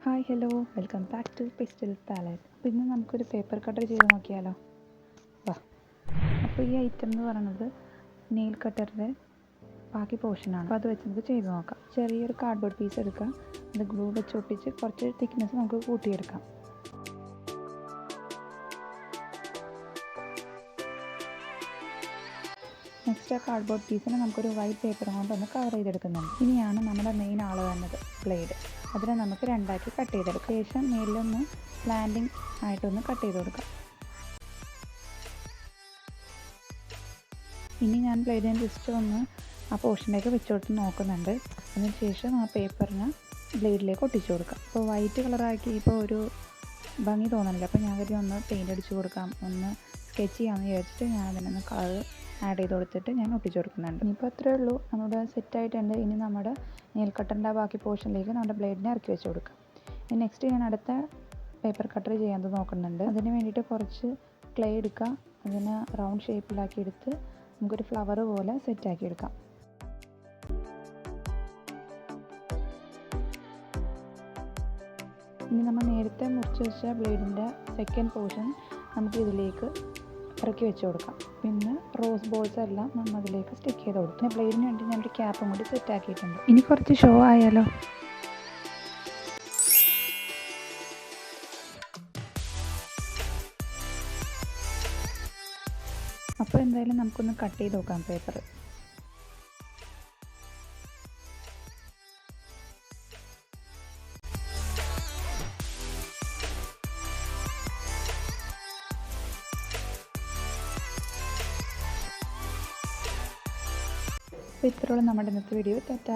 Hi hello welcome back to pastel palette. അപ്പോൾ ഇന്ന് നമുക്കൊരു പേപ്പർ കട്ടർ ചെയ്ത് നോക്കിയാലോ. വാ. അപ്പോൾ ഈ ഐറ്റം എന്ന് പറയുന്നത് നെയിൽ കട്ടറിൻ്റെ ബാക്കി പോർഷനാണ്. അപ്പോൾ അത് വെച്ച് നമുക്ക് ചെയ്ത് നോക്കാം. ചെറിയൊരു കാർഡ്ബോർഡ് പീസ് എടുക്കാം, അത് ഗ്ലൂ വെച്ച് ഒട്ടിച്ച് കുറച്ച് തിക്നെസ് നമുക്ക് കൂട്ടിയെടുക്കാം. നെക്സ്റ്റ് ആ കാർഡ്ബോർഡ് പീസിനെ നമുക്കൊരു വൈറ്റ് പേപ്പർ കൊണ്ടൊന്ന് കവർ ചെയ്തെടുക്കുന്നുണ്ട്. ഇനിയാണ് നമ്മുടെ മെയിൻ ആൾ വരുന്നത്, ബ്ലേഡ്. അതിനെ നമുക്ക് രണ്ടാക്കി കട്ട് ചെയ്തെടുക്കാം. ശേഷം മേലിലൊന്ന് സ്ലാൻഡിങ് ആയിട്ടൊന്ന് കട്ട് ചെയ്ത് കൊടുക്കാം. ഇനി ഞാൻ ബ്ലേഡിനെ ജസ്റ്റ് ഒന്ന് ആ പോർഷനിലേക്ക് വെച്ച് കൊടുത്ത് നോക്കുന്നുണ്ട്. അതിനുശേഷം ആ പേപ്പറിന് ബ്ലേഡിലേക്ക് ഒട്ടിച്ചു കൊടുക്കാം. അപ്പോൾ വൈറ്റ് കളറാക്കി ഇപ്പോൾ ഒരു ഭംഗി തോന്നുന്നില്ല, അപ്പോൾ ഞാൻ കരുതി ഒന്ന് പെയിൻ്റ് അടിച്ച് കൊടുക്കാം, ഒന്ന് സ്കെച്ച് ചെയ്യാമെന്ന് വിചാരിച്ചിട്ട് ഞാൻ അതിനൊന്ന് കളർ ആഡ് ചെയ്ത് കൊടുത്തിട്ട് ഞാൻ ഒട്ടിച്ച് കൊടുക്കുന്നുണ്ട്. ഇനിയിപ്പോൾ അത്രയേ ഉള്ളൂ, നമ്മുടെ സെറ്റായിട്ടുണ്ട്. ഇനി നമ്മുടെ നെയിൽ കട്ടറിൻ്റെ ബാക്കി പോർഷനിലേക്ക് നമ്മുടെ ബ്ലേഡിനെ ഇറക്കി വെച്ച് കൊടുക്കാം. ഇനി നെക്സ്റ്റ് ഞാൻ അടുത്ത പേപ്പർ കട്ടർ ചെയ്യാൻ നോക്കുന്നുണ്ട്. അതിന് വേണ്ടിയിട്ട് കുറച്ച് ക്ലേ എടുക്കുക, അതിന് റൗണ്ട് ഷേപ്പിലാക്കി എടുത്ത് നമുക്കൊരു ഫ്ലവർ പോലെ സെറ്റാക്കി എടുക്കാം. ഇനി നമ്മൾ നേരത്തെ മുറിച്ച് വെച്ച ബ്ലേഡിൻ്റെ സെക്കൻഡ് പോർഷൻ നമുക്ക് ഇതിലേക്ക് ഇറക്കി വെച്ച് കൊടുക്കാം. പിന്നെ റോസ് ബോൾസ് എല്ലാം നമ്മൾ അതിലേക്ക് സ്റ്റിക്ക് ചെയ്ത് കൊടുക്കും. പിന്നെ ബ്ലേഡിന് വേണ്ടി ഞാനൊരു ക്യാപ്പും കൂടി സെറ്റ് ആക്കിയിട്ടുണ്ട്. ഇനി കുറച്ച് ഷോ ആയാലോ. അപ്പോൾ എന്തായാലും നമുക്കൊന്ന് കട്ട് ചെയ്ത് നോക്കാം പേപ്പർ. അപ്പോൾ ഇത്രയുള്ള നമ്മുടെ ഇന്നത്തെ വീഡിയോ. ടാറ്റാ.